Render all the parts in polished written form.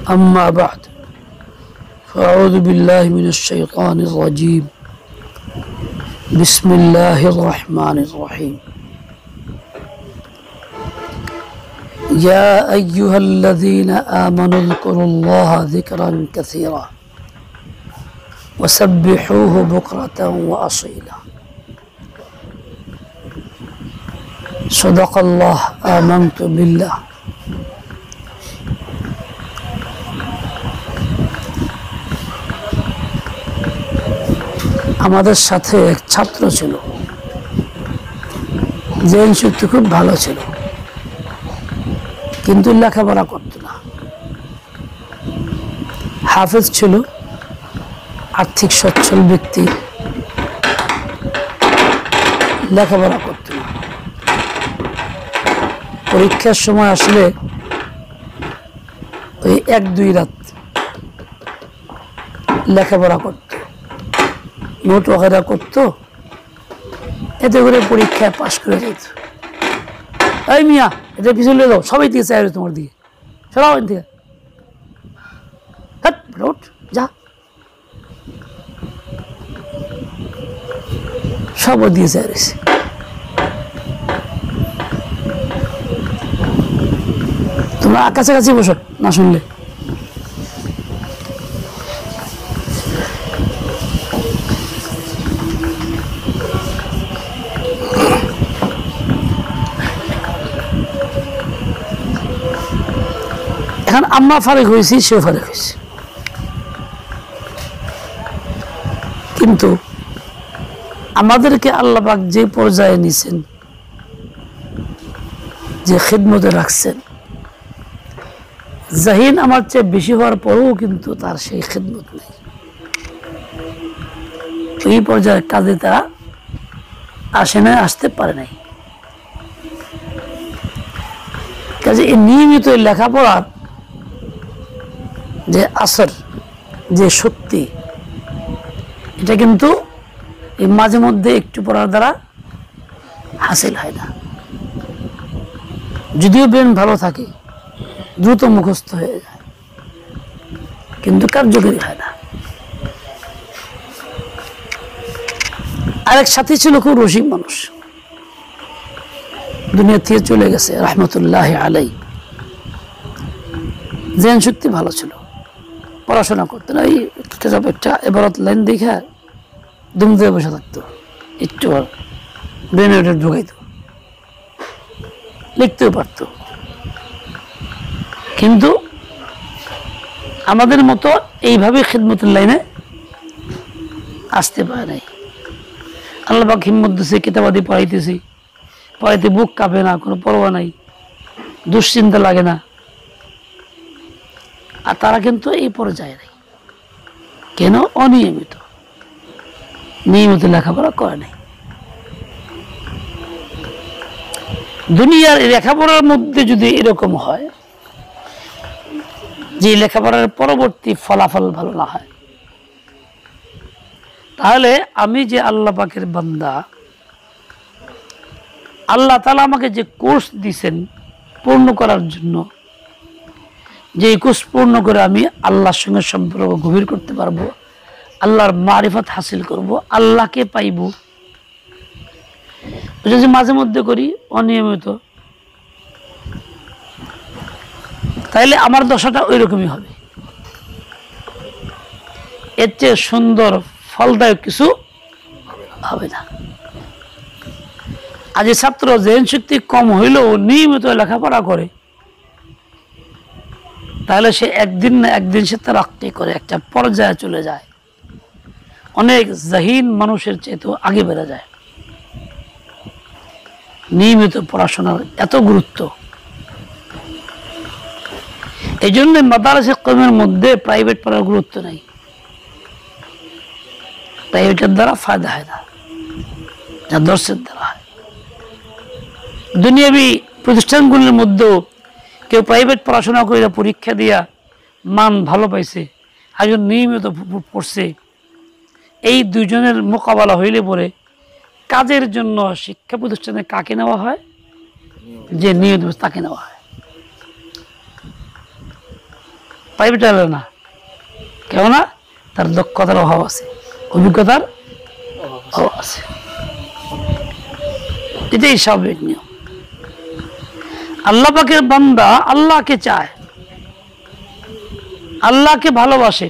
أما بعد فأعوذ بالله من الشيطان الرجيم بسم الله الرحمن الرحيم يا أيها الذين آمنوا اذكروا الله ذكرا كثيرا وسبحوه بكرة وأصيلا صدق الله آمنت بالله আমাদের সাথে এক ছাত্র ছিল, জেন শক্তি খুব ভালো ছিল, কিন্তু লেখাপড়া করত না। হাফেজ ছিল, আর্থিক সচ্ছল ব্যক্তি, লেখাপড়া করত না। পরীক্ষার সময় আসলে ওই 1-2 রাত লেখাপড়া করত, নোট ওয়াগেরা করতো, এতে করে পরীক্ষায় পাশ করে যেত। এই মিয়া, এটা পিছনে দাও, সবাই দিয়ে চাই তোমার দিকে, সরাও এখান থেকে, যা, সব দিয়ে চাই রয়েছে। তোমরা কাছাকাছি বসো, না শুনলে। এখন আমরা ফারেক হয়েছি, সেও ফারেক হয়েছে, কিন্তু আমাদেরকে আল্লাহ পাক যে পর্যায়ে নিছেন, যে খিদমতে রাখছেন, জাহিন আমার চেয়ে বেশি হওয়ার পরেও কিন্তু তার সেই খিদমত নেই। এই পর্যায়ের কাজে তারা আসে নাই, আসতে পারে নাই। কাজে এই নিয়মিত লেখাপড়ার যে আসর, যে শক্তি, এটা কিন্তু এই মাঝে মধ্যে একটু পড়ার দ্বারা হাসিল হয় না। যদিও ব্রেন ভালো থাকে, দ্রুত মুখস্থ হয়ে যায়, কিন্তু কার্যকরী হয় না। আরেক সাথী ছিল খুব রসিক মানুষ, দুনিয়া থেকে চলে গেছে রহমতুল্লাহ আলাই। জেন শক্তি ভালো ছিল, পড়াশোনা করতেন, ওই একটা এবারত লাইন দেখে দুম দিয়ে বসে থাকতো, একটু ব্রেনে ওটা ঢুকাইতো, লিখতেও পারত। কিন্তু আমাদের মতো এইভাবে খিদমতের লাইনে আসতে পারে নাই। আল্লাহ পাক হিম্মত দিছে, কিতাবাদি পড়াইতেছি, পড়াইতে বুক কাঁপে না, কোনো পরোয়া নাই, দুশ্চিন্তা লাগে না। আর তারা কিন্তু এই পর্যায়ে নাই। কেন? অনিয়মিত, নিয়মিত লেখাপড়া করে নাই। দুনিয়ার লেখাপড়ার মধ্যে যদি এরকম হয় যে লেখাপড়ার পরবর্তী ফলাফল ভালো না হয়, তাহলে আমি যে আল্লাহ পাকের বান্দা, আল্লাহ তাআলা আমাকে যে কোর্স দিয়েছেন পূর্ণ করার জন্য, যে কোর্স পূর্ণ করে আমি আল্লাহর সঙ্গে সম্পর্ক গভীর করতে পারবো, আল্লাহর মারিফত হাসিল করব, আল্লাহকে পাইব, যদি মাঝে মধ্যে করি অনিয়মিত, তাইলে আমার দশাটা ওই রকমই হবে। এর চেয়ে সুন্দর ফলদায়ক কিছু হবে না। আজ ছাত্র জেন শক্তি কম হইলেও নিয়মিত লেখাপড়া করে, তাহলে সে একদিন না একদিন সে তারাক্কি করে একটা পর্যায়ে চলে যায়, অনেক জাহিন মানুষের চেয়েও আগে বেড়ে যায়। নিয়মিত পড়াশোনার এত গুরুত্ব। এই জন্য মাদ্রাসা কওমের মধ্যে প্রাইভেট পড়ার গুরুত্ব নেই। প্রাইভেটের দ্বারা ফায়দা হয় না, যা দর্শের দ্বারা হয়। দুনিয়াবি প্রতিষ্ঠানগুলির মধ্যেও কেউ প্রাইভেট পড়াশোনা করে পরীক্ষা দিয়া মান ভালো পাইছে, একজন নিয়মিত পড়ছে, এই দুজনের মোকাবেলা হইলে পরে কাজের জন্য শিক্ষা প্রতিষ্ঠানে কাকে নেওয়া হয়? যে নিয়মিত তাকে নেওয়া হয়। প্রাইভেট এলে না, কেননা তার দক্ষতার অভাব আছে, অভিজ্ঞতার অভাব আছে। এটাই স্বাভাবিক নিয়ম। আল্লাহ পাকের বান্দা আল্লাহকে চায়, আল্লাহকে ভালোবাসে,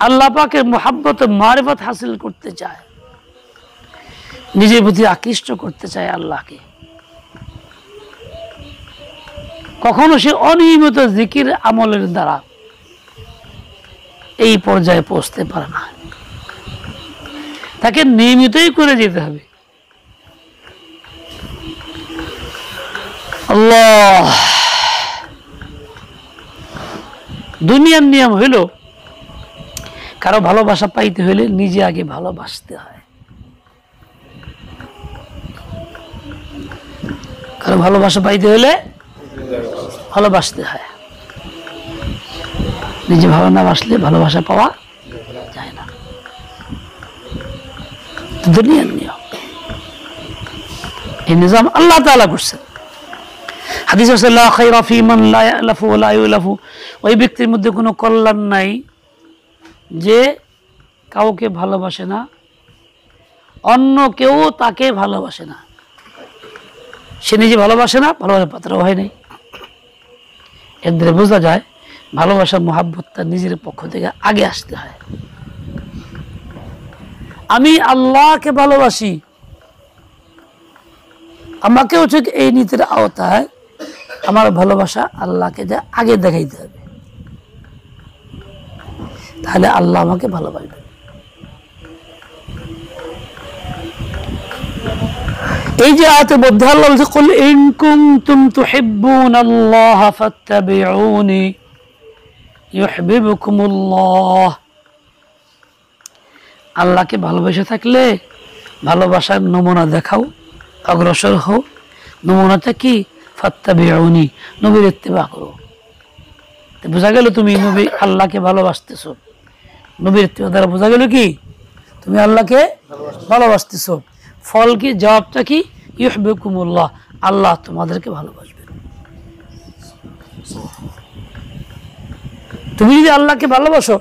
আল্লাহ পাকের মুহাব্বত মারিফত হাসিল করতে চায়, নিজের প্রতি আকৃষ্ট করতে চায় আল্লাহকে। কখনো সে অনিয়মিত জিকির আমলের দ্বারা এই পর্যায়ে পৌঁছতে পারে না, তাকে নিয়মিতই করে যেতে হবে। আল্লাহ, দুনিয়ার নিয়ম হইল কারো ভালোবাসা পাইতে হইলে নিজে আগে ভালোবাসতে হয়। কারো ভালোবাসা পাইতে হইলে ভালোবাসতে হয়। নিজে ভালো না বাসলে ভালোবাসা পাওয়া যায় না। দুনিয়ার নিয়ম, এই নিজাম আল্লাহ তাআলা করছেন। হাদিসে আছে লা খায়রা ফী মান লা ইয়ালাফু ওয়া লা ইউলাফু, ওই ব্যক্তির মধ্যে কোনো কল্যাণ নাই যে কাউকে ভালোবাসে না, অন্য কেউ তাকে ভালোবাসে না। সে নিজে ভালোবাসে না, ভালোবাসার পাত্র হয় নাই। এর দ্বারা বোঝা যায় ভালোবাসা মুহাব্বতটা নিজের পক্ষ থেকে আগে আসতে হয়। আমি আল্লাহকে ভালোবাসি, আমাকেও ঠিক এই নীতির আওতায় আমার ভালোবাসা আল্লাহকে আগে দেখাইতে হবে, তাহলে আল্লাহ আমাকে ভালোবাসবে। এই যে আয়াতের মধ্যে আল্লাহ বলছে কুল ইন কুনতুম তুহিব্বুনাল্লাহ ফাত্তাবিউনি ইউহিব্বুকুমুল্লাহ। আল্লাহকে ভালোবেসে থাকলে ভালোবাসার নমুনা দেখাও, অগ্রসর হও। নমুনাটা কি? ফাত্তাবিউনি, নবীর ইত্তেবা করো। বোঝা গেল তুমি নবী আল্লাহকে ভালোবাসতেছো। নবীর ইত্তেবা দ্বারা বোঝা গেল কি তুমি আল্লাহকে ভালোবাসতেছো। ফল কি? জবাবটা কি? ইউহিব্বুকুমুল্লাহ, আল্লাহ তোমাদেরকে ভালোবাসবেন। তুমি যদি আল্লাহকে ভালোবাসো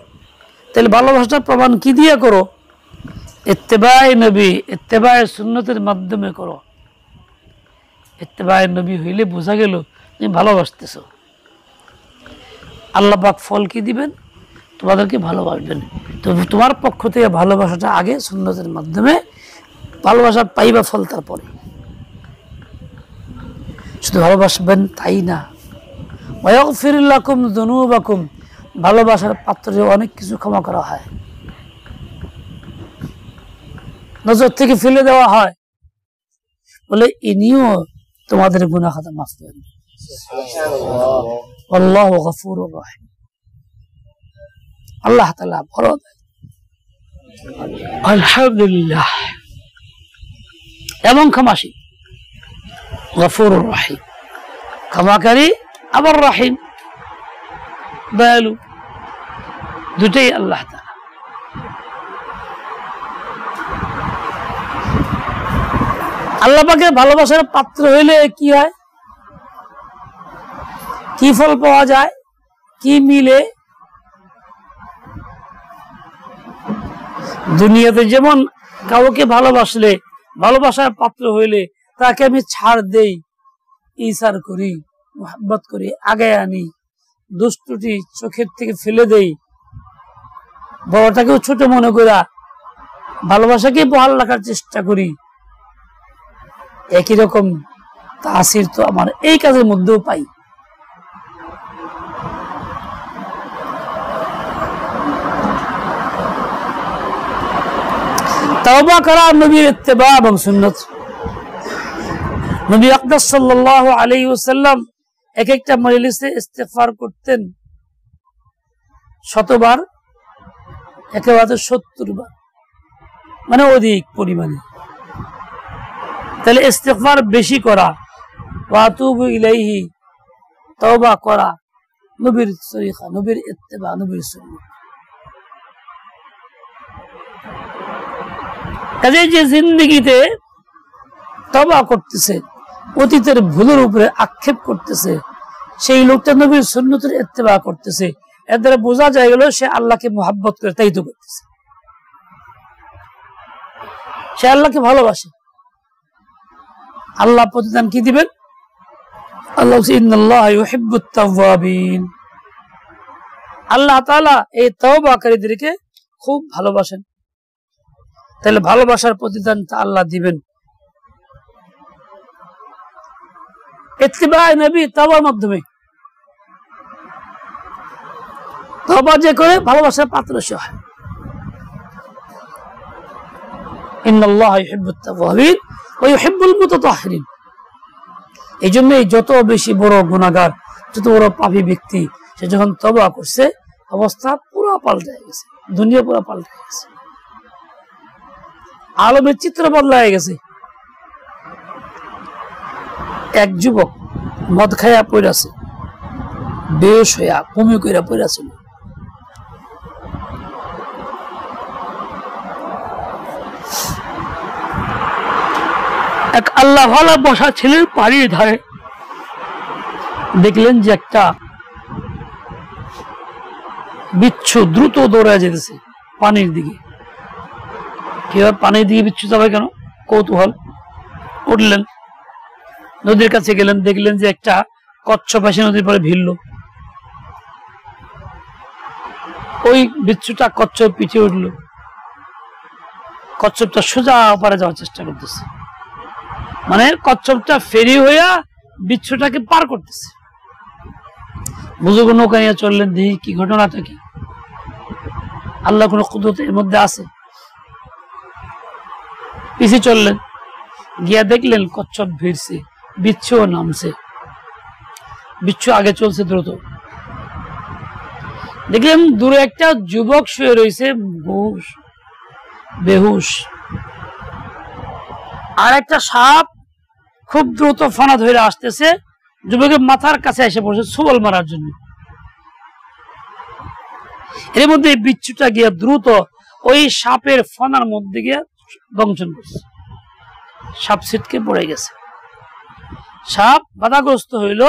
তাহলে ভালোবাসাটার প্রমাণ কি দিয়ে করো? ইত্তেবায়ে নবী, ইত্তেবায়ে সুন্নতের মাধ্যমে করো। ইত্তেবায়ে নবী হইলে বোঝা গেল তুমি ভালোবাসতেছো। আল্লাহ পাক ফল কি দিবেন? তোমাদেরকে ভালোবাসবেন। তো তোমার পক্ষ থেকে ভালোবাসাটা আগে সুন্নতের মাধ্যমে, ভালোবাসা পাইবা ফল তারপরে। শুধু ভালোবাসবেন তাই না, ওয়াগফির লাকুম যুনুবাকুম, ভালোবাসার পাত্রে অনেক কিছু ক্ষমা করা হয়, নজর থেকে ফেলে দেওয়া হয়, বলে ইনিও তোমাদের গুনাহ খাতা মাফ করে দেন। আল্লাহু গফুরুর রহিম, আল্লাহ তাআলা বড় দয়ালু। আলহামদুলিল্লাহ, এবং ক্ষমাশীল, গফুরুর রহিম, ক্ষমাকারী আবার রহিম, দয়ালু, দুটেই আল্লাহ তাআলা। আল্লাহ পাকের ভালোবাসার পাত্র হইলে কি হয়? কি ফল পাওয়া যায়? কি মিলে? দুনিয়াতে যেমন কাউকে ভালোবাসলে, ভালোবাসার পাত্র হইলে তাকে আমি ছাড় দেই, ইসার করি, মুহাব্বত করি, আগে আনি, দুষ্টুটি চোখের থেকে ফেলে দেই, বড়টাকেও ছোট মনে করা ভালোবাসাকে বহাল রাখার চেষ্টা করি। একই রকম তাসির তো আমার এই কাজের মধ্যেও পাই। তওবা করা, নবীর ইত্তেবা এবং সুন্নাত। নবী আকরাম সাল্লাল্লাহু আলাইহি ওয়াসাল্লাম এক একটা মজলিসে ইস্তিগফার করতেন 100 বার, একেবারে 70 বার, মানে অধিক পরিমাণে। তাহলে ইস্তিগফার বেশি করা, ওয়া আতুবু ইলাইহি, তওবা করা, নবীর তরিকা, নবীর ইত্তেবা, নবীর সুন্নাত। কাজে যে জিন্দেগিতে তওবা করতেছে, অতীতের ভুলের উপরে আক্ষেপ করতেছে, সেই লোকটা নবীর সুন্নতের ইত্তেবা করতেছে, এর দ্বারা বোঝা যায় গেল সে আল্লাহকে মুহাব্বত করে তাই তো করতেছে, সে আল্লাহকে ভালোবাসে। আল্লাহ প্রতিদান কি দিবেন? আল্লাহ ইন্নাল্লাহা ইউহিব্বুত তাওয়াবিন, আল্লাহ তাআলা এই তওবাকারীদেরকে খুব ভালোবাসেন। তাহলে ভালোবাসার প্রতিদানটা আল্লাহ দিবেন। ইত্তিবা নবী তওবার মাধ্যমে, তওবা যে করে ভালোবাসার পাত্র সে হয়। ইন্নাল্লাহা ইউহিব্বুত তাওয়াবিন ওয়া ইউহিব্বুল মুতাতাহহিরিন। এই জন্যই যত বেশি বড় গুনাহগার, যত বড় পাপী ব্যক্তি, সে যখন তওবা করছে অবস্থা পুরো পাল্টে গেছে, দুনিয়া পুরো পাল্টে গেছে, আলমের চিত্র বদলায় গেছে। এক যুবক মদ খাইয়া পড়ে আছে, বেহুশ হইয়া বমি কইরা পড়ে আছিল। এক আল্লাহ ভালা বসা ছেলের পাড়ির ধারে দেখলেন যে একটা বিচ্ছু দ্রুত দৌড়ায় যেতেছে পানির দিকে। কিভাবে পানির দিকে বিচ্ছু যাবে কেন? কৌতূহল। উঠলেন, নদীর কাছে গেলেন, দেখলেন যে একটা কচ্ছপ এসে নদীর পরে ভিড়ল। ওই বিচ্ছুটা কচ্ছপ পিছিয়ে উঠল, কচ্ছপটা সোজা পারে যাওয়ার চেষ্টা করতেছে, মানে কচ্ছপটা ফেরি হইয়া বিচ্ছুটাকে পার করতেছে। বুজুর্গ নৌকা নিয়ে চললেন, দেখি কি ঘটনাটা কি, আল্লাহ কোন কুদরত এর মধ্যে আছে। পিছিয়ে চললেন, গিয়া দেখলেন কচ্ছপ ভিড়ছে, বিচ্ছুও নামছে, বিচ্ছু আগে চলছে দ্রুত। দেখলেন দূরে একটা যুবক শুয়ে রয়েছে বেহুশ, আর একটা সাপ খুব দ্রুত ফানা ধরে আসতেছে, যুবকের মাথার কাছে এসে পড়ছে ছবল মারার জন্য। এর মধ্যে বিচ্ছুটা গিয়া দ্রুত ওই সাপের ফানার মধ্যে গিয়া দংশন করছে, সাপ ছিটকে পড়ে গেছে। সাপ বাধাগ্রস্ত হইল,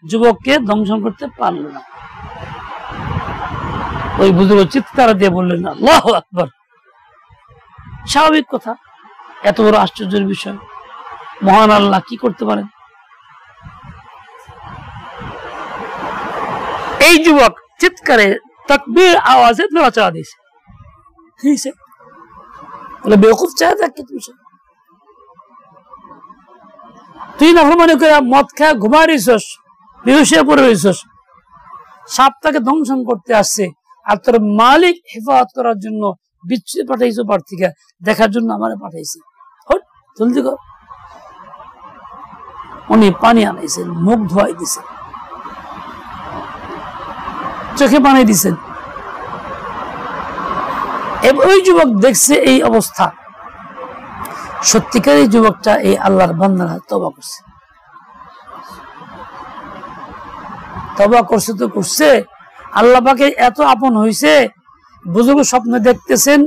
যুবককে দংশন করতে পারল না। ওই বুজুর্গ চিৎকার দিয়ে বললেন আল্লাহু আকবার। স্বাভাবিক কথা, এত বড় আশ্চর্যের বিষয়, মহান আল্লাহ কি করতে পারেন? এই যুবক চিৎকারে তাকবীর আওয়াজে নড়াচড়া দিয়েছে। বলে বেওকুফ চায় থাকি তুই নাফরমানি করে মদ খায় ঘুমা রইছস, বেহুশ হয়ে পড়ে রইছস, সাপ তাকে দংশন করতে আসছে, আর তোর মালিক হেফাজত করার জন্য বিচ্ছু পাঠাইছো পার থেকে দেখার জন্য আমারে পাঠাইছে, হট জলদি কর। উনি পানি আনাইছেন, মুখ ধোয়াই দিছেন, চোখে পানি দিছেন। ওই যুবক দেখছে এই অবস্থা, সত্যিকার এই যুবকটা এই আল্লাহর বান্দার তওবা করছে। তওবা করছে তো করছে, আল্লাহ পাকে এত আপন হইছে, বুজুর্গ স্বপ্নে দেখতেছেন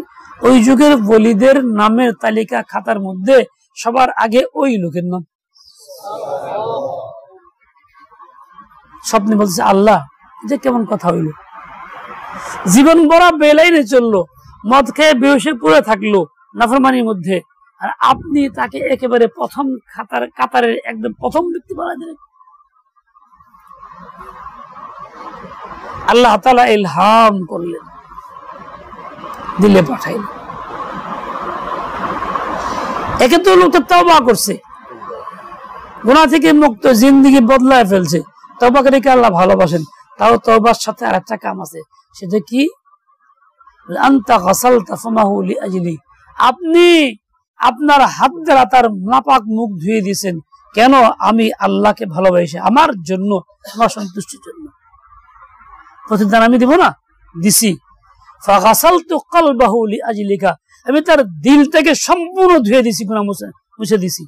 ওই যুগের ওলিদের নামের তালিকা খাতার মধ্যে সবার আগে ওই লোকের নাম। স্বপ্নে বলছে আল্লাহ যে কেমন কথা হইল, জীবন বড় বেলাইনে চললো, মদ খেয়ে বেহুশে পড়ে থাকলো নাফরমানির মধ্যে, আর আপনি তাকে একেবারে প্রথম কাতারের একদম প্রথম ব্যক্তি বানাই দিলেন। আল্লাহ তাআলা ইলহাম করলেন, দিলে পাঠাইলেন। একে তো লোকটা তওবা করছে, গুনাহ থেকে মুক্ত, জিন্দেগি বদলায় ফেলছে, তওবাকারীকে আল্লাহ ভালোবাসেন। তাও তওবার সাথে আরেকটা কাম আছে, সেটা কি? আনতা গাসালতা ফামাহু লিআজলি, আপনি আপনার হাত দ্বারা তার নাপাক মুখ ধুয়ে দিয়েছেন, কেন? আমি আল্লাহকে ভালোবাসি, আমার জন্য, আমার সন্তুষ্টির জন্য। প্রতিদান আমি দিব না? দিছি। ফাগাসালতু কলবাহু লিআজলিকা, আমি তার দিলটাকে সম্পূর্ণ ধুয়ে দিছি, গুনাহ মুছে দিছি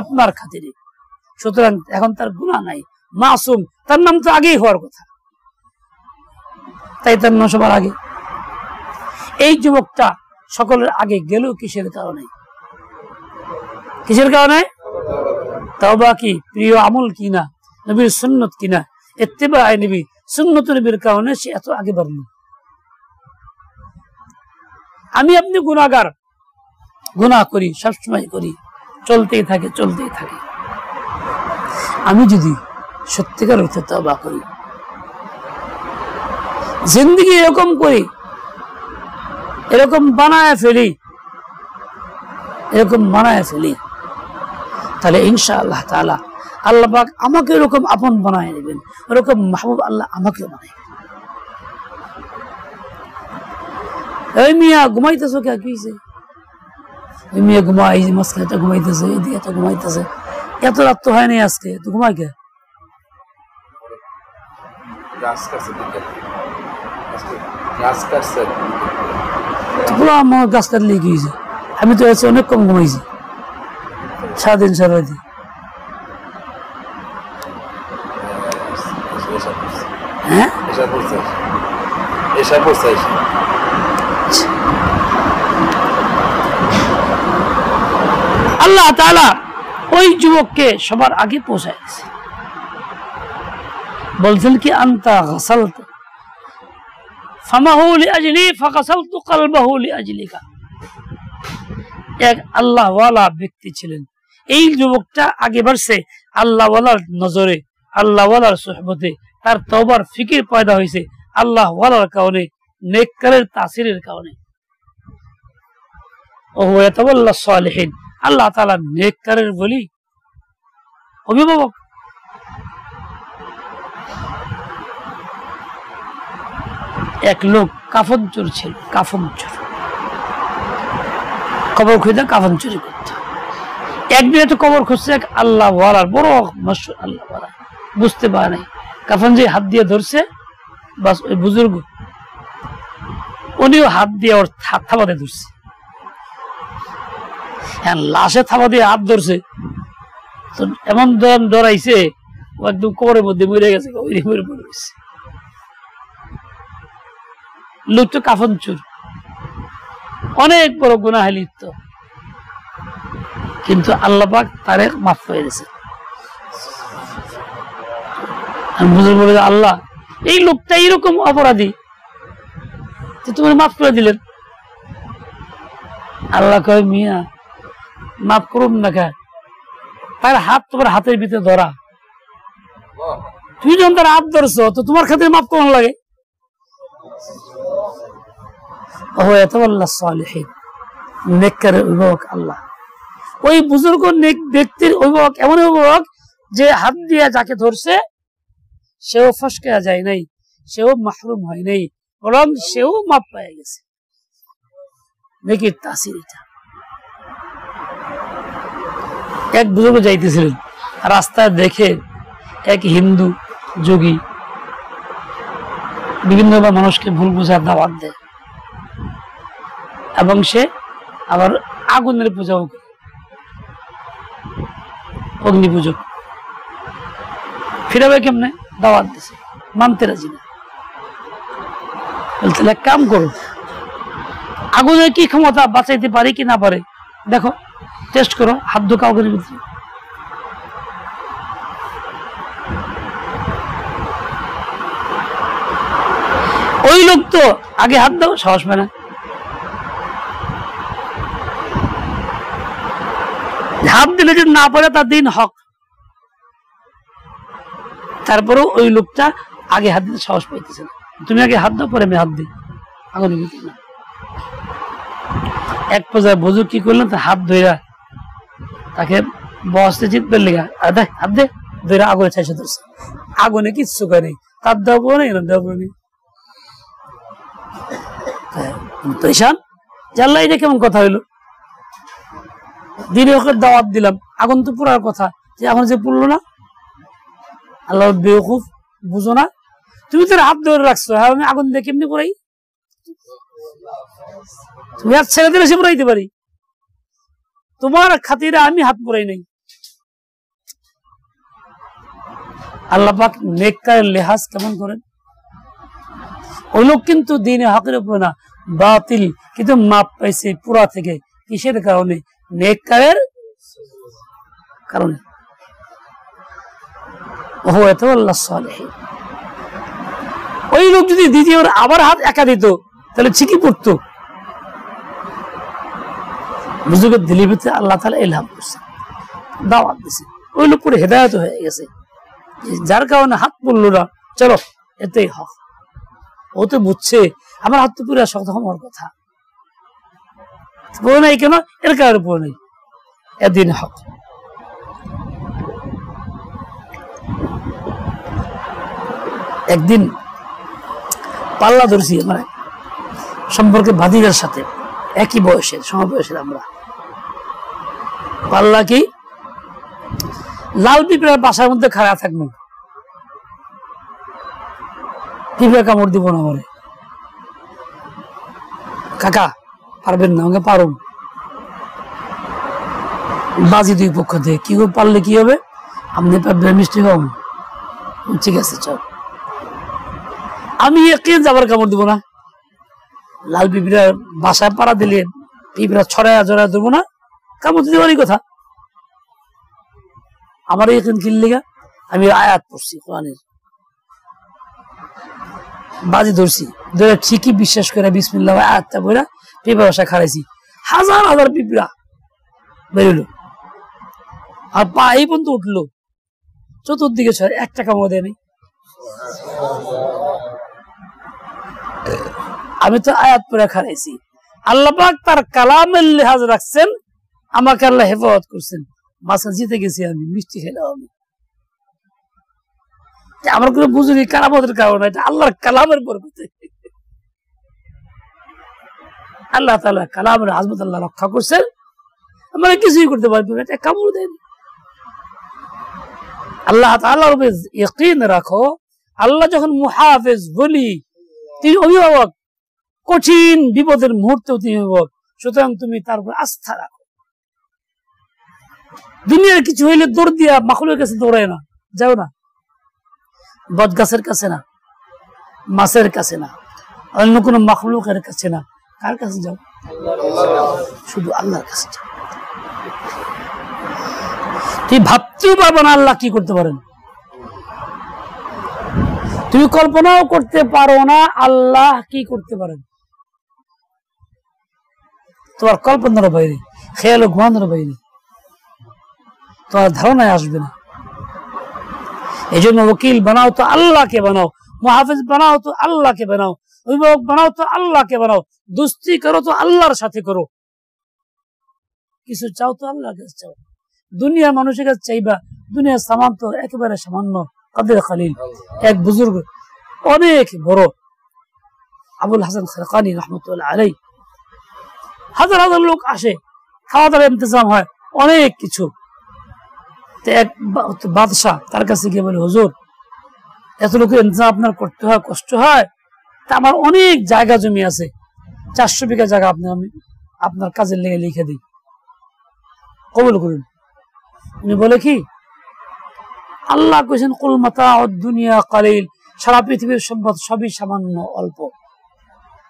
আপনার খাতিরে। সুতরাং এখন তার গুনাহ নাই, মাসুম, তার নাম তো আগেই হওয়ার কথা, তাই তার নাম সবার আগে। এই যুবকটা সকলের আগে গেল কিসের কারণে? কিসের কারণে? তওবা কি প্রিয় আমল কি না? নবীর সুন্নত কিনা, ইত্তেবা নবী, সুন্নত নবীর কারণে সে এত আগে বাড়ল। আমি আপনি গুনাহগার, গুনাহ করি, সবসময় করি, চলতেই থাকে। আমি যদি সত্যিকার অর্থে তওবা করি, জিন্দেগি এরকম করি, এরকম বানায় ফেলি, তাহলে ইনশাআল্লাহ তাআলা আল্লাহ পাক আমাকে এরকম আপন বানায় নেবেন, ওরকম মাহবুব আল্লাহ আমাকে বানায়। এই মিয়া ঘুমাইতেছো কে? কি হইছে? এই মিয়া ঘুমাই, মাঝখানে ঘুমাইতেছে, এদিকে তো ঘুমাইতেছে, এত রাত তো হয় নাই আজকে, তো ঘুমাই কে? গাছ কাটলে কি হয়েছে? আমি তো অনেক কম ঘুমাইছি, সারাদিন সারাদিন। হ্যাঁ, আল্লাহ তাআলা ওই যুবককে সবার আগে পৌঁছায় দিয়েছে। বলছেন কি, আনতা গাসালতা ফামাহু লিআজলি ফাগাসালতু কলবাহু লিআজলিকা। এক আল্লাহওয়ালা ব্যক্তি ছিলেন, এই যুবকটা আগে বাড়ছে আল্লাহওয়ালার নজরে, আল্লাহওয়ালার সুহবতে, তার তওবার ফিকির পয়দা হয়েছে আল্লাহওয়ালার কারণে, নেককারের তাসিরের কারণে। ওয়া ইয়াতাওয়াল্লা সালিহিন, আল্লাহ তাআলা নেককারের বলি অভিভাবক। এক লোক কাফন চোর ছিল, কবর খুঁজে কাফন চুরি করত। একদিন একটু কবর খুঁজছে এক আল্লাহওয়ালার, বড় মশহুর আল্লাহওয়ালা, বুঝতে পারে নাই, কাফন যে হাত দিয়ে ধরছে, বাস ওই বুজুর্গ উনিও হাত দিয়ে ওর থাবা দিয়ে ধরছে। হ্যাঁ, লাশে থাবা দিয়ে হাত ধরছে, তো এমন ডরাইছে ও একদম কবরের মধ্যে মরে গেছে, মরে গেছে। লোকটা কাফন চোর, অনেক বড় গুনাহে লিপ্ত, কিন্তু আল্লাহ পাক তারে মাফ করে দিয়েছে। বুজুর্গ বলে, আল্লাহ এই লোকটা এইরকম অপরাধী, তুমি মাফ করে দিলেন। আল্লাহ কয়, মিয়া মাফ করুন না কে, তার হাত তোমার হাতের ভিতরে ধরা, তুমি যখন তার হাত ধরছো তো তোমার খাতিরে মাফ করুন লাগে। নেককারের অভিভাবক আল্লাহ। ওই বুজুর্গ নেক ব্যক্তির অভিভাবক, এমন অভিভাবক যে হাত দিয়ে যাকে ধরছে সেও ফসকে যায় নাই, সেও মাহরুম হয় নাই, বরং সেও মাপ পেয়ে গেছে। নেকির তাসির এটা। এক বুজুর্গ যাইতেছিলেন, রাস্তায় দেখে এক হিন্দু যোগী বিভিন্ন মানুষকে ভুল বুঝার দাওয়াত দেয়, এবং সে আবার আগুনের পূজাও করে, অগ্নি পূজক। ফিরাবে কেমনে? দাওয়াত দিছে, মানতে রাজি না। বলতে এক কাম করো, আগুনের কি ক্ষমতা বাঁচাইতে পারে কি না পারে দেখো, টেস্ট করো, হাত ঢোকা আগুনের ভিতরে। ওই লোক তো আগে হাত দাও, সাহস পায় না। হাত দিলে যদি না পারে তার দিন হক, তারপরেও ওই লোকটা আগে হাত দিতে সাহস পাইতেছে না। তুমি আগে হাত দাও, পরে আমি হাত দিই, আগুনের ভিতরে না। এক পর্যায়ে বুজুর্গ কি করলেন, তার হাত ধইরা তাকে বসতে জিতবে লেগা, দেখ হাত দে, ধইরা আগুনে ছাইসে ধরছে। আগুনে কিচ্ছু করে নেই, তার দেওয়া নেই, দেওয়া নেই। পরেশান, জানলা এটা কেমন কথা হইলো? দিনে ওকে দাওয়াত দিলাম, আগুন তো পুরার কথা, যে এখন যে পুরলো না। আল্লাহ বেওকুফ, বুঝো না, তুমি তোর হাত ধরে রাখছো, হ্যাঁ আমি আগুন দিয়ে কেমনি পুরাই? তুমি হাত ছেড়ে দিলে সে পুরাইতে পারি, তোমার খাতিরে আমি হাত পুরাই নাই। আল্লাহ পাক নেককারের লেহাজ কেমন করেন। ওই লোক কিন্তু দিনে হকের উপরে না, বাতিল, কিন্তু মাপ পাইছে পুরা থেকে। কিসের কারণে? নেককারের কারণে। ওয়া ইয়াতাওয়াল্লাস সালিহিন। ওই লোক যদি দ্বিতীয় আবার হাত একা দিত তাহলে ঠিকই পড়তো। বুজুর্গের দিলের ভিতরে আল্লাহ তাআলা ইলহাম করছে, দাওয়াত দিছে, ওই লোক পুরো হেদায়েত হয়ে গেছে, যার কারণে হাত পড়লো না, চলো এতেই হক। ও তো বুঝছে আমার হাত তো পুরো শক্ত হওয়ার কথা, পড়ে নাই কেন, এর কারণে পড়ে নাই, এদিন হক। একদিন পাল্লা ধরছি আমার সম্পর্কে ভাতিজার সাথে, একই বয়সের, সমবয়সের আমরা। পাল্লা কি, লাল পিঁপড়ার বাসার মধ্যে খাড়া থাকবো, পিঁপড়া কামড় দিব না আমারে, কাকা পারবেন না, আমাকে পারুন। বাজি দুই পক্ষ থেকে, কি পারলে কি হবে, আপনি পারবেন মিষ্টি কম, ঠিক আছে চল। আমি একে যাবার কামড় দিব না, লাল পিঁপড়ার বাসায় পাড়া দিলে পিঁপড়া ছড়ায় জড়ায় দেবো না, কামড় দিতে পারি কথা। আমার এখান কিনলিগা আমি আয়াত পড়ছি কোরআনের, বাজি ধরছি, ধরে ঠিকই বিশ্বাস করে বিসমিল্লাহ আয়াতটা বইরা পিঁপড়া বাসায় খাড়াইছি, হাজার হাজার পিঁপড়া বেরোলো, আর পা এই পর্যন্ত উঠলো, চতুর্দিকে ছয়, একটা কামড় দেয়নি। আমি তো আয়াত পড়ে খারাইছি, আল্লাহ পাক তার কালামের লিহাজ রাখছেন, আমাকে আল্লাহ হেফাজত করছেন, মাঝে জিতে গেছি আমি, মিষ্টি খেলাম আমি। আমার কোনো বুঝুনি কারামতের কারণ, এটা আল্লাহর কালামের বরকতে। আল্লাহ তাআলা কালামের আজমত আল্লাহ রক্ষা করছেন, আমরা কিছুই করতে পারবো না, এটা কামড় দেয়নি। আল্লাহ তাআলার উপরে ইয়াকিন রাখো, আল্লাহ যখন মুহাফেজ বলি, তিনি অভিভাবক, কঠিন বিপদের মুহূর্তেও তিনি অভিভাবক, সুতরাং তুমি তার উপর আস্থা রাখো। দুনিয়ার কিছু হইলে দৌড় দিয়া মাখলুকের কাছে দৌড়ায় না, যাও না, বট গাছের কাছে না, মাছের কাছে না, অন্য কোনো মাখলুকের কাছে না, কার কাছে যাও, শুধু আল্লাহর কাছে যাও। তুমি ভাবতেও পারবে না আল্লাহ কি করতে পারেন, তুমি কল্পনাও করতে পারো না আল্লাহ কি করতে পারেন, তোমার কল্পনার বাইরে, খেয়াল ও ঘুমানোর বাইরে, তোমার ধারণায় আসবে না। এই জন্য ওকিল বানাও তো আল্লাহকে বানাও, মুহাফিজ বানাও তো আল্লাহকে বানাও, অভিভাবক বানাও তো আল্লাহকে বানাও, দোস্তি করো তো আল্লাহর সাথে করো, কিছু চাও তো আল্লাহর কাছে চাও। দুনিয়া মানুষের কাছে চাইবা, দুনিয়ার সামান তো একেবারে সামান্য। কাদের খালিল এক বুজুর্গ, অনেক বড়, আবুল হাসান খারকানি রহমতুল্লাহ আলাইহি, হাজার হাজার লোক আসে, খাওয়া দাওয়ার ইন্তজাম হয়, অনেক কিছু। এক বাদশাহ তার কাছে গিয়ে বলে, হুজুর এত লোকের ইন্তজাম আপনার করতে হয়, কষ্ট হয়, তা আমার অনেক জায়গা জমি আছে, 400 বিঘা জায়গা আমি আপনার কাজের লেগে লিখে দিই, কবুল করুন। উনি বলে কি, আল্লাহ কইছেন কুল মাতাউদ দুনিয়া কালিল, সারা পৃথিবীর সম্পদ সবই সামান্য অল্প,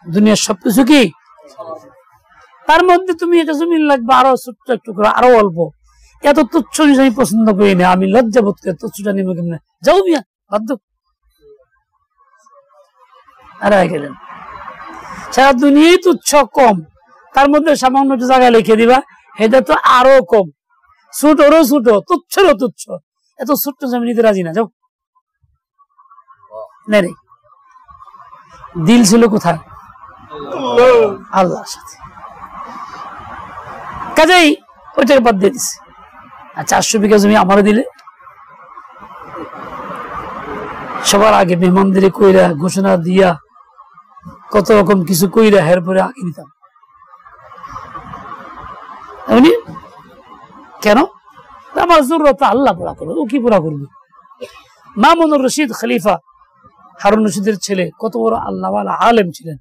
দুনিয়ার সবকিছু কি, তার মধ্যে তুমি এটা জমি লাগবে আরো ছোট্ট একটু করে, আরো অল্প, এত তুচ্ছ জিনিস আমি পছন্দ করি না, আমি লজ্জা বোধ করি, তুচ্ছটা নেবো কেমন, যাও মিয়া বাধ্য। আর গেলেন, সারা দুনিয়ায় তুচ্ছ কম, তার মধ্যে সামান্য একটু জায়গা লিখে দিবা, এটা তো আরো কম, ছোটরও ছোট, তুচ্ছরও তুচ্ছ, এত ছোট্ট জমি নিতে রাজি না, যাও। নেই, দিল ছিল কোথায়, আল্লাহর সাথে, কাজেই ওইটাকে বাদ দিয়ে দিছে। আর 400 বিঘা জমি আমারও দিলে, সবার আগে মেহমানদের কইরা ঘোষণা দিয়া কত রকম কিছু কইরা এরপরে আগে দিতাম। এমনি কেন, আমার জরুরত আল্লাহ পুরা করবে, ও কি পুরা করবে। মামুনুর রশিদ খলিফা, হারুন রশিদের ছেলে, কত বড় আল্লাহওয়ালা আলেম ছিলেন।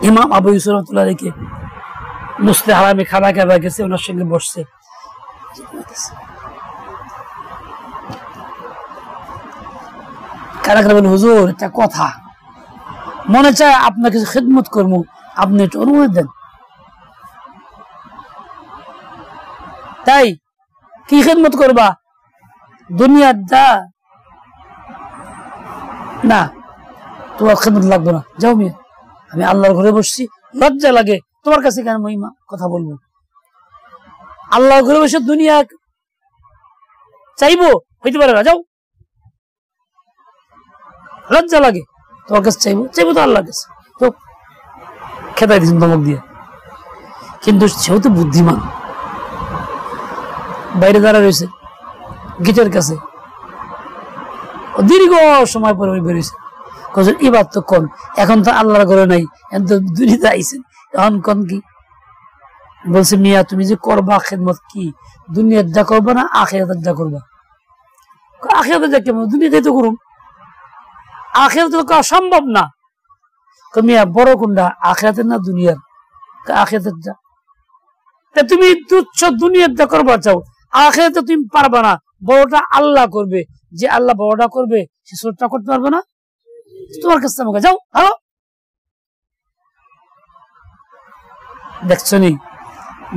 ইমাম আবু ইউসুফ রাহমাতুল্লাহ আলাইহি মুসলিম হারামে খানা খাওয়া গেছে, ওনার সঙ্গে বসছে, কারা কারা বলে, হুজুর একটা কথা, মনে চায় আপনাকে খিদমত করবো, আপনি একটু অনুমতি দেন। তাই কি খেদমত করবা? দুনিয়ার যা না, তোমার খেদমত লাগবে না, যাও মিয়া, আমি আল্লাহর ঘরে বসছি, লজ্জা লাগে তোমার কাছে কেন মহিমা কথা বলবো? আল্লাহর ঘরে বসে দুনিয়া চাইবো, হইতে পারে না, যাও। লজ্জা লাগে তোমার কাছে চাইবো, চাইবো তো আল্লাহর কাছে, তো খেতাই দিচ্ছেন ধমক দিয়ে। কিন্তু সেও তো বুদ্ধিমান, বাইরে দাঁড়া রয়েছে গেটের কাছে, দীর্ঘ সময় পরে বেরিয়েছে। এবার তো কোন, এখন তো আল্লাহর ঘরে নাই, এখন তো দুনিয়াতে আইছেন, এখন কোন কি? বলছে মিয়া তুমি যে করবা খেদমত, কি দুনিয়ার যা করবা না আখিরাতের যা করবা? আখিরাতের যা কেমন? দুনিয়াতে তো করুন, আখিরাতে তো করা সম্ভব না। মিয়া বড় কোনটা, আখিরাতের না দুনিয়ার? আখিরাতের যা। তুমি তুচ্ছ দুনিয়ার যা করবা চাও, আখিরাতে তুমি পারবা না, বড়টা আল্লাহ করবে, যে আল্লাহ বড়টা করবে সে ছোটটা করতে পারবে না। তোমার কাছে আমাকে যাও, ভালো। দেখছো নি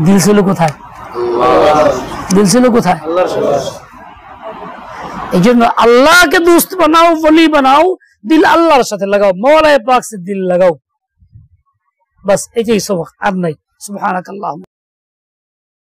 দিল ছিল কোথায়? দিল ছিল কোথায়? এই জন্য আল্লাহকে দোস্ত বানাও, ওলি বানাও, দিল আল্লাহর সাথে লাগাও, মওলায়ে পাক সে দিল লাগাও, বাস এটাই সবক, আর নাই। সুবহানাকাল্লাহ।